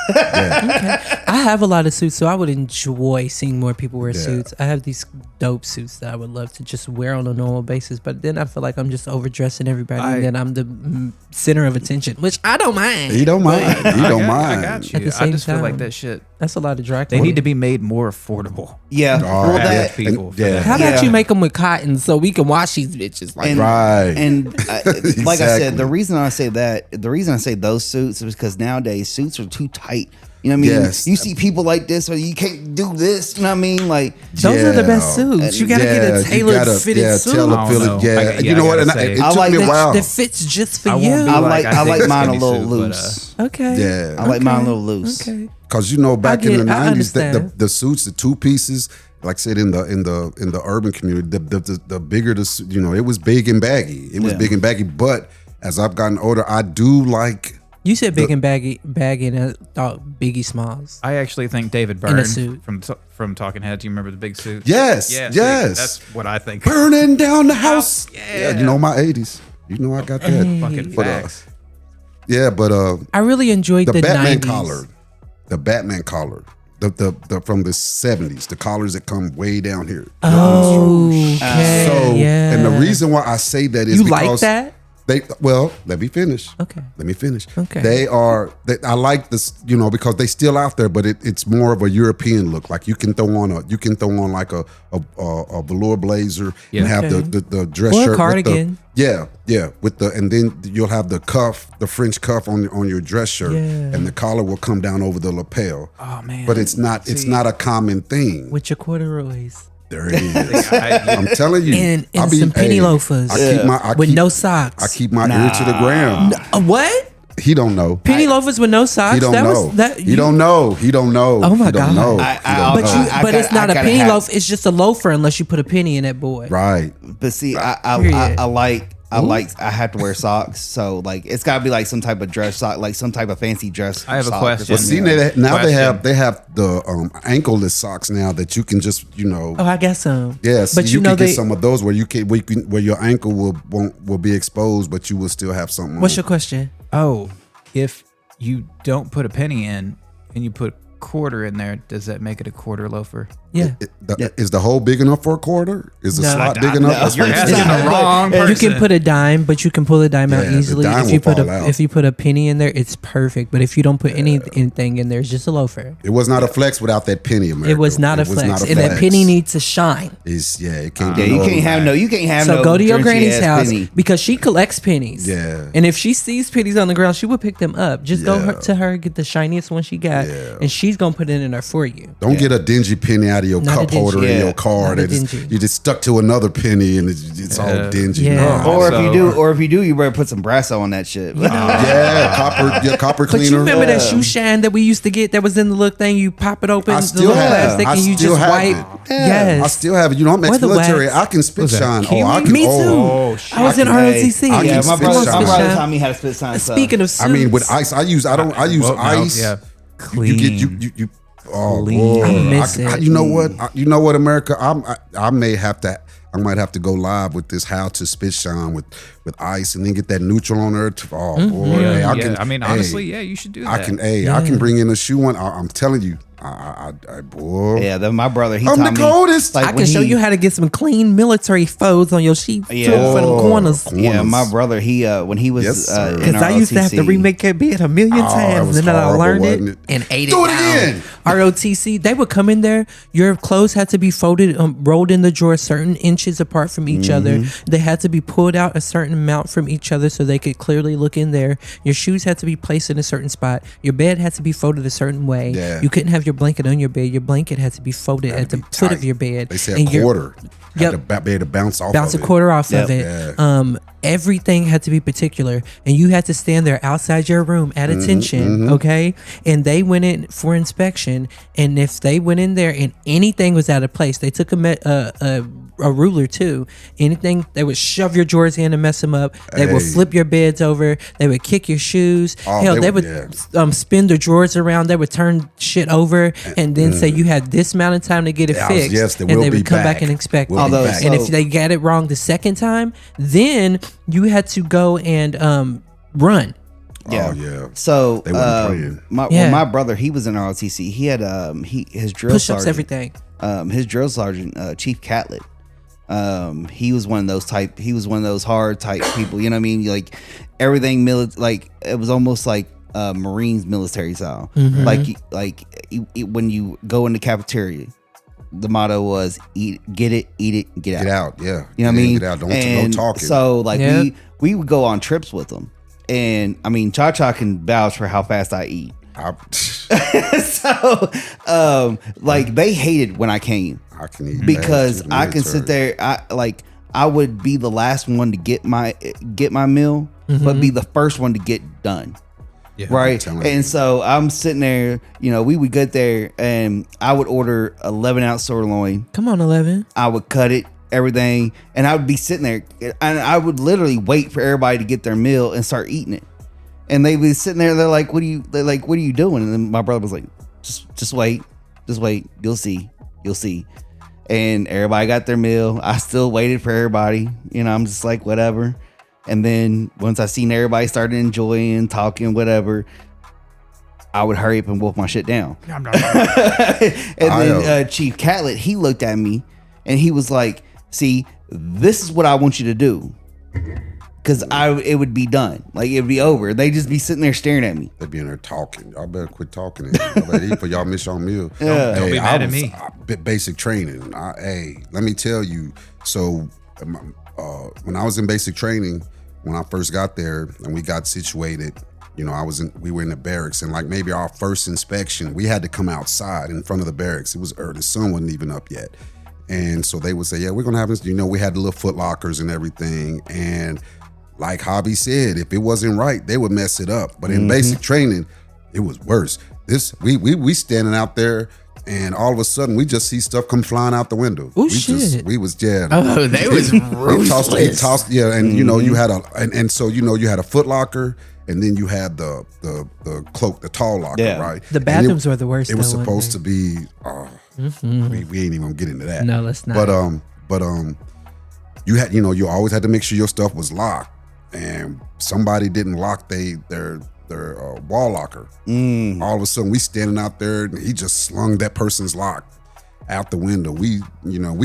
S4: I have a lot of suits, so I would enjoy seeing more people wear
S2: Yeah.
S4: suits. I have these dope suits that I would love to just wear on a normal basis, but then I feel like I'm just overdressing everybody, and then I'm the center of attention, which I don't mind.
S2: He don't mind. He don't
S5: I
S2: mind.
S5: got
S4: At
S5: you.
S4: the
S5: I
S4: same
S5: just feel like
S4: time.
S5: that shit.
S4: That's a lot of drag.
S5: They need to be made more affordable.
S3: Yeah,
S2: Oh,
S3: well,
S2: yeah.
S3: that
S5: people
S2: And-
S5: for
S2: yeah.
S5: that.
S4: How about
S3: Yeah.
S4: you make them with cotton so we can wash these bitches? Like,
S3: and,
S2: Right.
S3: And like I said,
S2: Exactly.
S3: the reason I say those suits is because nowadays suits are too tight. You know what I mean?
S2: Yes.
S3: You see people like this, or you can't do this. You know what I mean? Like,
S4: Those are the best suits. You gotta get a tailored fitted suit.
S2: Tailor fitted.
S5: know.
S2: Yeah, you know what? And it
S3: I
S2: took
S3: like
S2: me a
S3: that-
S2: while.
S4: that fits just for
S5: I
S4: you.
S5: won't be
S3: I
S5: like,
S3: like
S5: I dig a
S3: mine a
S5: skinny
S3: little
S5: suit, but,
S3: loose.
S4: Okay.
S2: Yeah.
S3: I like mine a little loose.
S4: Okay.
S2: Because back
S4: I
S2: in the
S4: get- I
S2: 90s,
S4: understand.
S2: the suits, the two pieces, like I said in the urban community, the bigger the suit, it was big and baggy. It was
S3: Yeah.
S2: big and baggy. But as I've gotten older, I do like.
S4: You said big and baggy, and I thought Biggie Smalls.
S5: I actually think David
S4: In a
S5: Byrne
S4: suit.
S5: from Talking Heads. You remember the big suit?
S2: Yes,
S5: Yeah,
S2: yes.
S5: see, that's what I think.
S2: Burning down the house.
S5: Yeah.
S2: You know my 80s. You know I got that.
S5: Fucking
S2: But,
S5: facts.
S2: but
S4: I really enjoyed
S2: the
S4: the
S2: Batman
S4: 90s.
S2: collar, the Batman collar, the from the 70s, the collars that come way down here.
S4: Oh, okay.
S2: So,
S4: yeah.
S2: and the reason why I say that is
S4: you
S2: because
S4: like that?
S2: let me finish.
S4: Okay.
S2: Let me finish.
S4: Okay.
S2: I like this, because they still out there, but it's more of a European look. Like you can throw on like a velour blazer
S5: Yeah.
S2: and have
S4: Okay.
S2: the dress
S4: Or a
S2: shirt. with
S4: cardigan.
S2: and then you'll have the cuff, the French cuff on your dress shirt,
S4: Yeah.
S2: and the collar will come down over the lapel.
S5: Oh man.
S2: But it's not a common thing.
S4: With your corduroys.
S2: There it is. I'm telling you.
S4: And
S2: I be-
S4: some penny
S2: hey,
S4: loafers. With no socks.
S2: I keep my ear to the ground.
S4: What?
S2: He don't know.
S4: Penny loafers with no socks?
S2: He don't
S4: that
S2: know.
S4: Was, that,
S2: He don't know. He don't know.
S4: Oh my
S2: he don't
S4: God.
S2: know.
S3: I-
S2: He don't
S3: But
S2: know.
S3: you-
S4: But it's not
S3: I
S4: a
S3: gotta
S4: penny
S3: have-
S4: loaf. It's just a loafer unless you put a penny in that boy.
S2: Right.
S3: But see, I have to wear socks, so like it's got to be like some type of dress sock, like some type of fancy dress.
S5: I have a
S3: sock or
S5: question.
S2: But
S3: something.
S2: see, now they
S5: Question.
S2: have the ankleless socks now that you can just
S4: Oh, I got some.
S2: yes,
S4: But
S2: you
S4: know
S2: can
S4: they.
S2: get some of those where where your ankle will be exposed, but you will still have something.
S4: What's
S2: on.
S4: your question?
S5: Oh, if you don't put a penny in and you put quarter in there, does that make it a quarter loafer?
S4: Yeah.
S2: Is the hole big enough for a quarter? Is the
S4: No.
S2: slot big enough? That's
S5: You're
S2: what I'm
S5: asking
S2: saying.
S5: the wrong
S4: You
S5: person.
S4: can put a dime, but you can pull a dime out
S2: Yeah, the
S4: easily.
S2: dime
S4: If you
S2: will
S4: put
S2: fall out.
S4: if you put a penny in there, it's perfect. But if you don't put anything in there, it's just a loafer.
S2: It was not a flex without that penny, America.
S4: It was not a flex, and that penny needs to shine.
S2: It can't.
S3: Yeah,
S2: be
S3: you
S2: no
S3: can't have
S2: other.
S3: no. You can't have
S4: So
S3: no.
S4: go to your
S3: drenchy
S4: granny's
S3: ass
S4: house
S3: penny.
S4: because she collects pennies.
S2: Yeah.
S4: And if she sees pennies on the ground, she will pick them up. Just go
S2: Yeah.
S4: to her, get the shiniest one she got,
S2: Yeah.
S4: and she's gonna put it in there for you.
S2: Don't get a dingy penny out of your
S4: Not a
S2: cup
S4: dingy.
S2: holder in
S3: Yeah.
S2: your car.
S4: Not a
S2: That is,
S4: dingy.
S2: you just stuck to another penny and it's all dingy.
S4: Yeah.
S2: No.
S3: Or
S5: Also-
S3: if you do, you better put some brass on that shit.
S2: Copper
S4: But you
S2: cleaner.
S4: remember that shoe shine that we used to get that was in the little thing? You pop it open,
S2: I
S4: the
S2: still
S4: little
S2: have it.
S4: plastic,
S2: I
S4: and you
S2: still
S4: just
S2: have
S4: wipe.
S2: it.
S4: Yes.
S2: I still have it. I'm
S4: Or the
S2: ex-military.
S4: wax.
S2: I can spit
S5: Was that
S2: shine.
S5: Kiwi?
S2: I can.
S4: Me too.
S5: Oh, shit.
S4: I was in ROTC.
S2: I can
S3: Yeah, my
S2: spit
S3: brother
S2: shine.
S3: taught me how to spit sign.
S4: Speaking of suits,
S2: I mean, with ice, I use
S5: Well, no,
S2: ice.
S5: yeah.
S2: You get you. Oh,
S5: Clean.
S2: boy.
S4: I miss it.
S2: You know what? America? I might have to go live with this how to spit shine with ice and then get that neutral on there. Oh
S4: Mm-hmm.
S2: boy,
S5: Yeah,
S2: hey,
S5: yeah. I mean,
S2: hey,
S5: honestly, yeah, you should do that.
S2: I can bring in a shoe one. I'm telling you, boy.
S3: Yeah, my brother. He
S2: I'm
S3: taught
S2: the
S3: me.
S2: coldest.
S3: Like,
S4: I
S3: when
S4: can show
S3: he-
S4: you how to get some clean military folds on your sheets too,
S3: Yeah.
S4: for them corners.
S3: Yeah, my brother. He when he was
S2: Yes, sir.
S3: in
S4: Because I used to have to
S3: ROTC.
S4: remake that bed a million
S2: Oh, that
S4: times,
S2: was
S4: and then I
S2: horrible,
S4: learned
S2: wasn't
S4: it
S2: it?
S4: and ate
S2: Do
S4: it
S2: it
S4: down.
S2: again.
S4: ROTC, they would come in there. Your clothes had to be folded, rolled in the drawer certain inches apart from each other. They had to be pulled out a certain amount from each other so they could clearly look in there. Your shoes had to be placed in a certain spot. Your bed had to be folded a certain way.
S2: Yeah.
S4: You couldn't have your blanket on your bed. Your blanket had to be folded at the
S2: Be
S4: foot
S2: tight.
S4: of your bed.
S2: They said
S4: And your-
S2: quarter.
S4: Yep.
S2: Had to be able to bounce off.
S4: bounce
S2: of
S4: a
S2: it.
S4: quarter off of
S3: Yep.
S4: it.
S2: Yeah.
S4: Everything had to be particular, and you had to stand there outside your room at attention, okay? And they went in for inspection, and if they went in there and anything was out of place, they took a ruler too. Anything, they would shove your drawers in and mess them up. They would
S2: Hey.
S4: flip your beds over. They would kick your shoes.
S2: Oh,
S4: Hell,
S2: they
S4: they
S2: would-
S4: would spin the drawers around. They would turn shit over and then say you had this amount of time to get it
S2: Yeah,
S4: fixed.
S2: yes, they
S4: and
S2: will
S4: they
S2: be
S4: would come back
S2: back.
S4: and inspect
S2: We'll
S4: it.
S2: be
S3: Although,
S2: back.
S4: And
S3: so-
S4: if they got it wrong the second time, then you had to go and run.
S3: Yeah.
S2: Oh yeah.
S3: So
S2: They wasn't playing.
S4: Yeah.
S3: my brother, he was in ROTC. He had his drill
S4: Push-ups,
S3: sergeant,
S4: everything.
S3: His drill sergeant, Chief Catlett. He was one of those type. He was one of those hard type people. You know what I mean? Like everything like it was almost like Marines military style.
S4: Mm-hmm.
S3: When you go in the cafeteria, the motto was get it, get
S2: Get out. Yeah.
S3: You know what I mean?
S2: Get out. Don't
S3: And
S2: talk.
S3: So like
S4: Yeah.
S3: we would go on trips with them, and I mean Cha Cha can vouch for how fast I eat. So, like they hated when I came
S2: I can eat
S3: because
S2: bad, too,
S3: I can sit
S2: military.
S3: there. I would be the last one to get my meal, but be the first one to get done.
S5: Yeah.
S3: Right.
S2: telling
S3: And
S2: you.
S3: so I'm sitting there, we would get there and I would order 11-ounce sirloin.
S4: Come on, 11.
S3: I would cut it, everything, and I would be sitting there and I would literally wait for everybody to get their meal and start eating it. And they'd be sitting there, they're like, what are you doing? And then my brother was like, just wait, you'll see. And everybody got their meal. I still waited for everybody. I'm just like, whatever. And then once I seen everybody started enjoying, talking, whatever, I would hurry up and wolf my shit down. And then Chief Catlett, he looked at me and he was like, see, this is what I want you to do. Because it would be done. Like, it would be over. They'd just be sitting there staring at me.
S2: They be in there talking. Y'all better quit talking. Y'all better eat for y'all miss your meal.
S3: Yeah.
S5: Don't be mad at me.
S2: Basic training. Let me tell you. So when I was in basic training, when I first got there and we got situated, we were in the barracks, and like maybe our first inspection, we had to come outside in front of the barracks. It was early. The sun wasn't even up yet. And so they would say, yeah, we're going to have this. We had the little foot lockers and everything. And like Hobby said, if it wasn't right, they would mess it up. But in basic training, it was worse. We standing out there, and all of a sudden we just see stuff come flying out the window.
S4: Oh, shit.
S2: We was dead.
S5: Oh, they was ruthless.
S2: Tossed, yeah, and you had you had a Foot Locker, and then you had the cloak, the tall locker,
S3: Yeah.
S2: right?
S4: The bathrooms were the worst.
S2: It was
S4: though,
S2: supposed to
S4: weren't
S2: be. We ain't even gonna get into that.
S4: No, let's not.
S2: But you had you always had to make sure your stuff was locked, and somebody didn't lock their wall locker. All of a sudden, we standing out there, and he just slung that person's lock out the window. We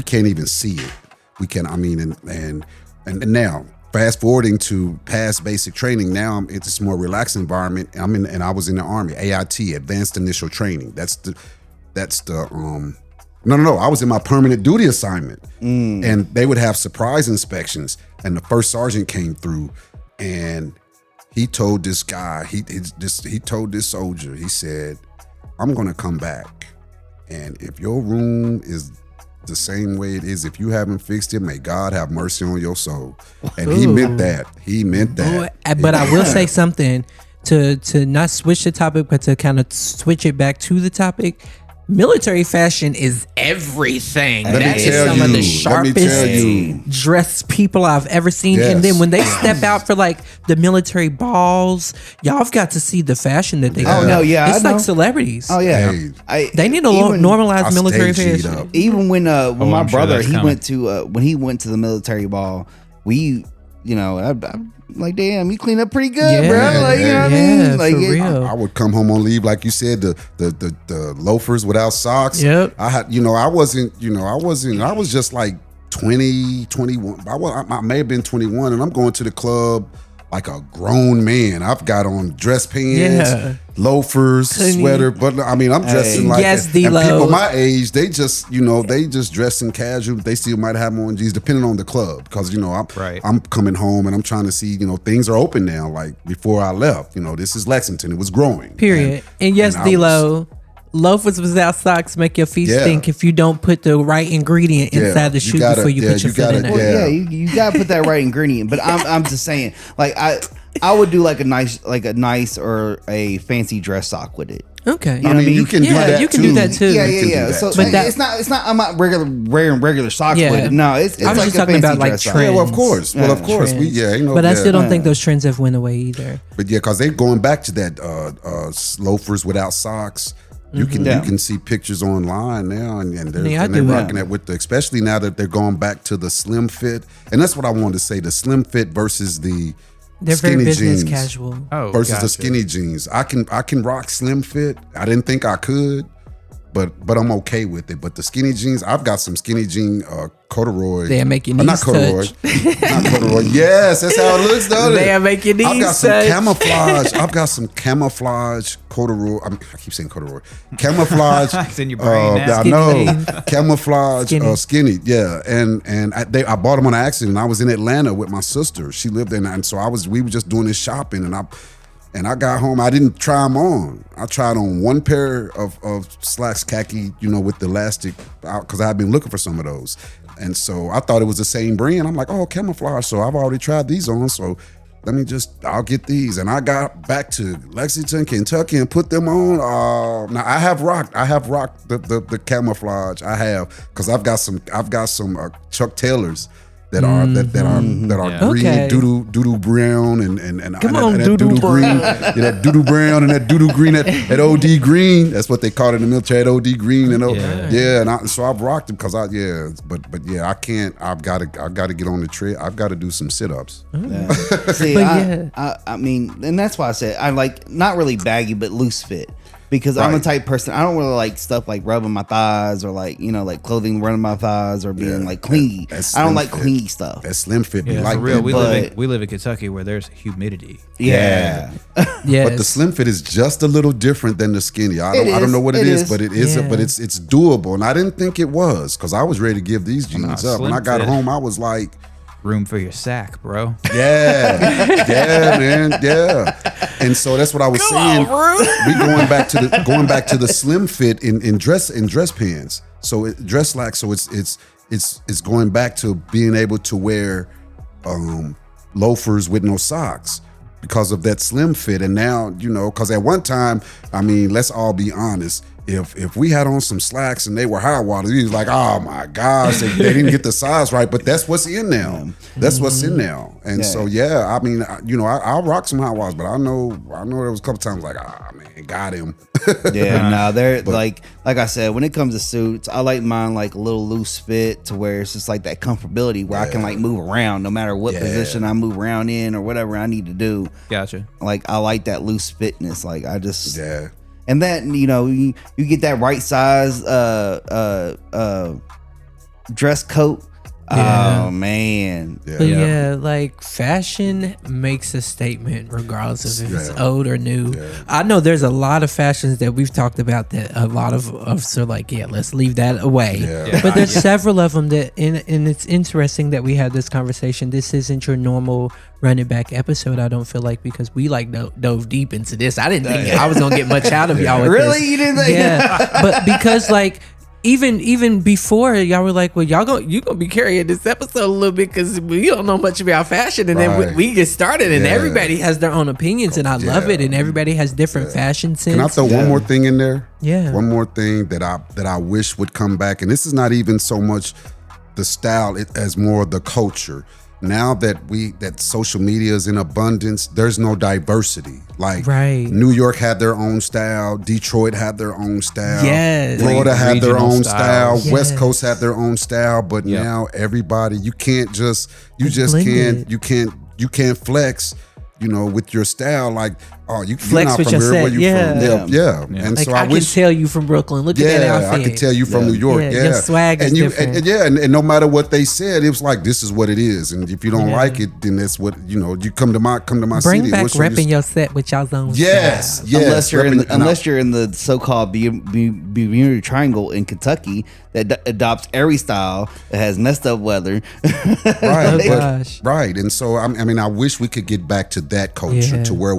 S2: can't even see it. We can. And now fast forwarding to past basic training. Now it's a more relaxed environment. I was in the Army, AIT, Advanced Initial Training. No. I was in my permanent duty assignment, and they would have surprise inspections. And the first sergeant came through, and he told this guy, he told this soldier, he said, "I'm gonna come back, and if your room is the same way it is, if you haven't fixed it, may God have mercy on your soul." And he meant that. He meant that.
S4: But I will say something to not switch the topic, but to kind of switch it back to the topic. Military fashion is everything.
S2: Let me
S4: That is
S2: tell
S4: some of
S2: you,
S4: the
S2: let me tell
S4: sharpest
S2: you.
S4: dressed people I've ever seen.
S2: Yes.
S4: And then when they step out for like the military balls, y'all have got to see the fashion that they got.
S3: no, yeah,
S4: It's
S3: I
S4: like
S3: know.
S4: celebrities.
S3: Oh, yeah.
S2: Hey,
S4: They need to
S3: even-
S4: normalize
S2: I
S4: military
S2: stay G'd
S4: fashion.
S2: up.
S3: Even when
S5: I'm
S3: my
S5: sure
S3: brother
S5: that's
S3: he
S5: coming.
S3: went to when he went to the military ball, we I'm like, damn, you clean up pretty good,
S4: Yeah.
S3: bro. Like, you know what I
S4: Yeah,
S3: mean? Like,
S4: for real.
S2: I would come home on leave, like you said, the loafers without socks.
S4: Yep.
S2: I had, I was just like 20, 21. I may have been 21, and I'm going to the club like a grown man. I've got on dress pants,
S4: Yeah.
S2: loafers,
S4: Couldn't
S2: sweater, but I'm dressing
S3: Hey.
S2: like
S4: Yes,
S2: and
S4: D-Lo.
S2: people my age, they just, they just dressing casual. They still might have on jeans, depending on the club, because
S5: Right.
S2: I'm coming home and I'm trying to see, things are open now. Like before I left, this is Lexington. It was growing.
S4: Period. And yes,
S2: I was-
S4: D-Lo, loafers without socks make your feet
S2: Yeah.
S4: stink if you don't put the right ingredient
S2: Yeah,
S4: inside the
S2: you
S4: shoe
S2: gotta-
S4: before you
S2: yeah,
S4: put your
S2: you
S4: foot in
S2: gotta-
S4: there.
S3: well,
S2: Yeah.
S3: you gotta put that right ingredient. But I'm just saying, like I would do like a nice or a fancy dress sock with it.
S4: Okay.
S3: You know what I mean?
S2: you can do
S4: Yeah,
S2: that
S4: you can
S2: too.
S4: do that too.
S3: Yeah,
S2: You can do
S3: yeah.
S2: that
S3: So
S2: too.
S4: But that-
S3: it's not. I'm not wearing regular socks
S4: Yeah.
S3: with it. No, it's
S4: I was
S3: like
S4: just
S3: a
S4: talking
S3: fancy
S4: about, like,
S3: dress sock.
S4: trends.
S2: Yeah, well, of course. Well, of course.
S4: Trends.
S2: But
S4: But I still don't
S3: Yeah.
S4: think those trends have went away either.
S2: But yeah, because they're going back to that loafers without socks. You can see pictures online now, and they're,
S4: Yeah, I
S2: and they're
S4: do.
S2: rocking that with especially now that they're going back to the slim fit, and that's what I wanted to say: the slim fit versus the
S4: They're very
S2: skinny
S4: business
S2: jeans
S4: casual.
S5: Oh,
S2: versus
S5: gotcha.
S2: the skinny jeans. I can rock slim fit. I didn't think I could, but I'm okay with it. But the skinny jeans, I've got some skinny jean corduroy.
S4: They'll make your
S2: not
S4: knees
S2: corduroy,
S4: touch.
S2: not corduroy. Yes, that's how it looks, though.
S4: They'll make your
S2: I've got
S4: knees
S2: some
S4: touch.
S2: camouflage. I've got some camouflage corduroy. I keep saying corduroy. Camouflage.
S5: It's in your brain now.
S2: I
S4: Skinny
S2: know.
S4: jeans.
S2: Camouflage.
S4: Skinny.
S2: Skinny. Yeah. And I bought them on accident. I was in Atlanta with my sister. She lived there, and so we were just doing this shopping, and And I got home. I didn't try them on. I tried on one pair of slacks, khaki, with the elastic, because I've been looking for some of those. And so I thought it was the same brand. I'm like, oh, camouflage. So I've already tried these on. So I'll get these. And I got back to Lexington, Kentucky, and put them on. Now I have rocked the camouflage. I have, because I've got some Chuck Taylors that are green,
S4: Okay.
S2: doo-doo brown, and
S4: Come
S2: that
S4: on,
S2: doo-doo
S4: doo-doo
S2: green, that doo-doo brown and that doo-doo green, that OD green. That's what they call it in the military, that OD green. And so I've rocked them because I can't. I've got to get on the trail. I've got to do some sit-ups.
S3: See,
S4: But
S3: I mean, and that's why I said I like not really baggy, but loose fit. Because I'm the
S2: Right.
S3: type person, I don't really like stuff like rubbing my thighs or like, like clothing running my thighs or being like clingy.
S2: That's
S3: I don't
S2: slim
S3: like
S2: fit.
S3: clingy stuff.
S2: That slim fit be
S5: Yeah,
S2: like
S5: for real.
S2: that.
S5: We live in Kentucky where there's humidity.
S3: Yeah.
S4: Yes.
S2: But the slim fit is just a little different than the skinny. I
S3: It
S2: don't
S3: is.
S2: know what
S3: It
S2: it is,
S3: is.
S2: but it is.
S4: Yeah.
S2: But it's doable, and I didn't think it was because I was ready to give these jeans up. When
S5: slim
S2: I got
S5: fit.
S2: home, I was like,
S5: Room for your sack, bro.
S2: yeah, man, yeah. And so that's what I was saying. We going back to the slim fit in dress pants. So dress slacks. So it's going back to being able to wear loafers with no socks because of that slim fit. And now, because at one time, I mean, let's all be honest. If we had on some slacks and they were high water, he was like, oh my gosh, they didn't get the size right. But that's what's in now. That's what's in now. And so, I mean, I'll rock some high waters, but I know there was a couple times like, man, got him.
S3: Yeah, no, they're like I said, when it comes to suits, I like mine like a little loose fit to where it's just like that comfortability where I can like move around no matter what position I move around in or whatever I need to do.
S5: Gotcha.
S3: Like I like that loose fitness. Like I just
S2: Yeah.
S3: and that you get that right size dress coat.
S4: Yeah.
S3: Oh man.
S4: But yeah, like fashion makes a statement regardless of if it's old or new. I know there's a lot of fashions that we've talked about that a lot of us are like, let's leave that away.
S2: Yeah.
S4: But there's several of them that, and it's interesting that we had this conversation. This isn't your normal Run It Back episode, I don't feel like, because we like dove deep into this. I didn't think I was gonna get much out of y'all with
S3: Really?
S4: this.
S3: You didn't think?
S4: Yeah, but because like even before, y'all were like, well, you gonna be carrying this episode a little bit because we don't know much about fashion, and then
S2: Right.
S4: we get started, and
S2: Yeah.
S4: everybody has their own opinions, and I love it, and everybody has different fashion sense.
S2: Can I throw one more thing in there?
S4: Yeah.
S2: One more thing that I wish would come back, and this is not even so much the style as more the culture. Now that social media is in abundance, there's no diversity. Like
S4: Right.
S2: New York had their own style, Detroit had their own style,
S4: Yes.
S2: Florida had their
S5: Regional
S2: own
S5: styles.
S2: style, West
S4: Yes.
S2: Coast had their own style, but
S5: Yep.
S2: now everybody you just
S4: blended.
S2: can't flex, with your style like you're
S4: Flex
S2: not
S4: with
S2: from
S4: your
S2: here, where
S4: set,
S2: you
S4: yeah.
S2: from? Yeah. And
S4: Like
S2: so
S4: I
S2: I
S4: can
S2: wish
S4: tell you from Brooklyn. Look at that outfit.
S2: I can tell you from New York.
S4: Yeah,
S2: Yeah,
S4: your swag is
S2: and
S4: different.
S2: and no matter what they said, it was like this is what it is, and if you don't like it, then that's what you come to my
S4: Bring
S2: city.
S4: back
S2: We'll show you
S4: repping your set with y'all's own
S2: Yes,
S4: style.
S2: yes.
S3: Unless you're in the so-called Bermuda Triangle in Kentucky that adopts every style that has messed up weather.
S2: right,
S4: Oh,
S2: but-
S4: gosh.
S2: right, and so I mean, I wish we could get back to that culture,
S4: Yeah.
S2: to where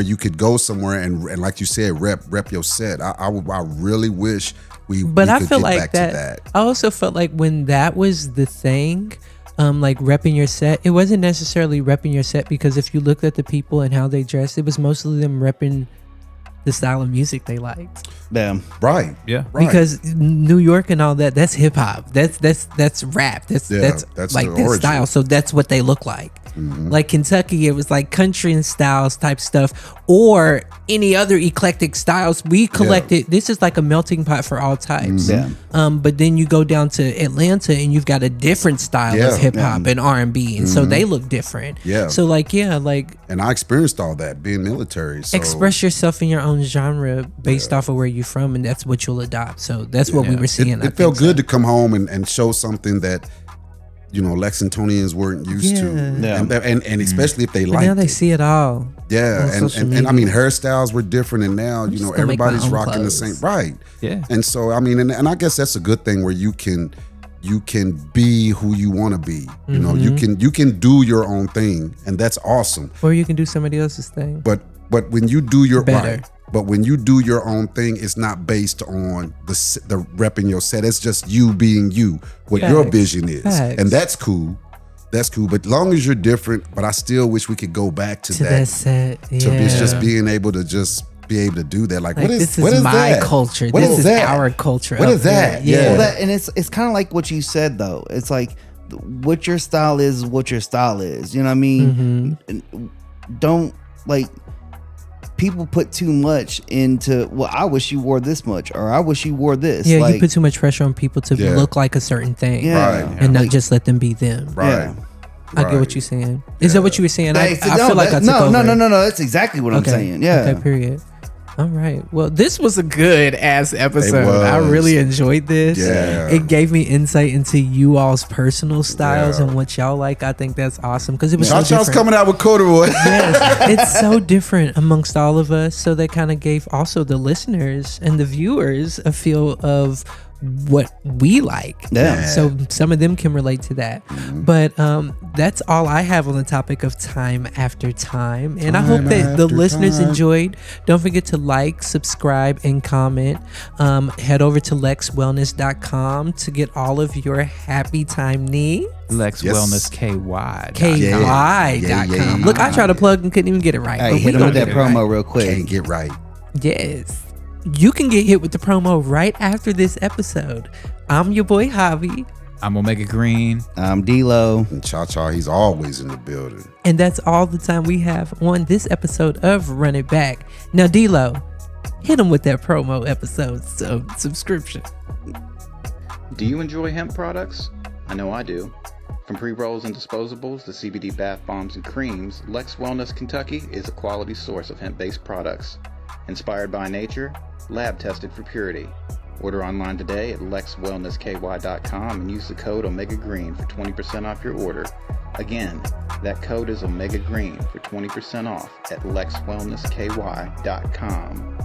S2: you could go somewhere and like you said, rep your set. I really wish we.
S4: But
S2: we
S4: I
S2: could
S4: feel
S2: get
S4: like
S2: back
S4: that,
S2: to that.
S4: I also felt like when that was the thing, like repping your set, it wasn't necessarily repping your set, because if you looked at the people and how they dressed, it was mostly them repping the style of music they liked.
S3: Damn.
S2: Right.
S5: Yeah.
S2: Right.
S4: Because New York and all that's hip hop. That's rap. That's like
S2: the
S4: that
S2: origin.
S4: style. So that's what they look like. Like Kentucky, it was like country and styles type stuff, or any other eclectic styles. We collected. This is like a melting pot for all types.
S3: Yeah.
S4: But then you go down to Atlanta and you've got a different style
S2: Yeah.
S4: of hip hop and R&B, and so they look different.
S2: Yeah.
S4: So like
S2: And I experienced all that being military. So
S4: express yourself in your own genre based off of where you're from, and that's what you'll adopt. So that's what we were seeing.
S2: It felt good to come home and show something that Lexingtonians weren't used to,
S3: Yeah.
S2: and especially if they
S4: But
S2: liked
S4: now they
S2: it.
S4: see it all.
S2: Yeah,
S4: on
S2: and,
S4: social
S2: and I mean
S4: media.
S2: hairstyles were different, and now
S4: just gonna make my
S2: everybody's
S4: own
S2: rocking the
S4: clothes.
S2: same, right?
S5: Yeah.
S2: And so I mean, and I guess that's a good thing where you can be who you want to be. You
S4: Mm-hmm.
S2: can do your own thing, and that's awesome.
S4: Or you can do somebody else's thing.
S2: But But when you do your
S4: Better.
S2: right, but when you do your own thing, it's not based on the repping your set. It's just you being you, what your
S4: Facts.
S2: vision is,
S4: Facts.
S2: and that's cool. That's cool. But long as you're different, but I still wish we could go back to that.
S4: set. Yeah.
S2: To be just being able to just be able to do that. Like,
S4: Like,
S2: what is
S4: this is
S2: what is
S4: my
S2: that?
S4: culture.
S2: What
S4: This is
S2: that?
S4: our culture.
S2: What
S4: up
S2: is that?
S4: there.
S2: Yeah.
S3: Well, that and it's kind of like what you said though. It's like what your style is, what your style is. You know what I mean? And don't like people put too much into. Well, I wish you wore this much, or I wish you wore this.
S4: Yeah,
S3: like,
S4: you put too much pressure on people to
S2: Yeah.
S4: look like a certain thing.
S3: Yeah.
S2: Right.
S4: And not
S3: Like,
S4: just let them be them.
S2: Right.
S3: Yeah.
S4: I get what you're saying. Is that what you were saying? I
S3: That's-
S4: feel like I took
S3: no,
S4: over.
S3: no. That's exactly what I'm saying. Yeah.
S4: Okay, period. All right. Well, this was a good ass episode. I
S2: was.
S4: really enjoyed this.
S2: Yeah.
S4: It gave me insight into you all's personal styles
S2: Yeah.
S4: and what y'all like. I think that's awesome because it was so
S2: Cha-Cha's
S4: different.
S2: coming out with corduroy.
S4: Yes, it's so different amongst all of us. So that kind of gave also the listeners and the viewers a feel of what we like.
S3: Yeah.
S4: So some of them can relate to that. But that's all I have on the topic of time after time. And I hope that the
S2: after
S4: listeners
S2: time.
S4: enjoyed. Don't forget to like, subscribe, and comment. Head over to lexwellness.com to get all of your happy time needs.
S5: Lex
S2: Yes.
S5: Wellness KY.
S4: KY.com.
S2: Yeah.
S4: Look, I tried to plug and couldn't even get it right.
S3: Hey,
S4: but we
S3: hit him
S4: gonna
S3: with that
S4: get it right.
S3: promo real quick.
S2: Can't get right.
S4: Yes. You can get hit with the promo right after this episode. I'm your boy Javi,
S5: I'm Omega Green.
S3: I'm D-Lo.
S2: And Cha-Cha, he's always in the building.
S4: and that's all the time we have on this episode of Run It Back. Now, D-Lo, hit him with that promo episode subscription.
S6: Do you enjoy hemp products? I know I do. From pre-rolls and disposables to CBD bath bombs and creams, Lex Wellness Kentucky is a quality source of hemp-based products. Inspired by nature, lab tested for purity. Order online today at lexwellnessky.com and use the code Omega Green for 20% off your order. Again, that code is Omega Green for 20% off at lexwellnessky.com.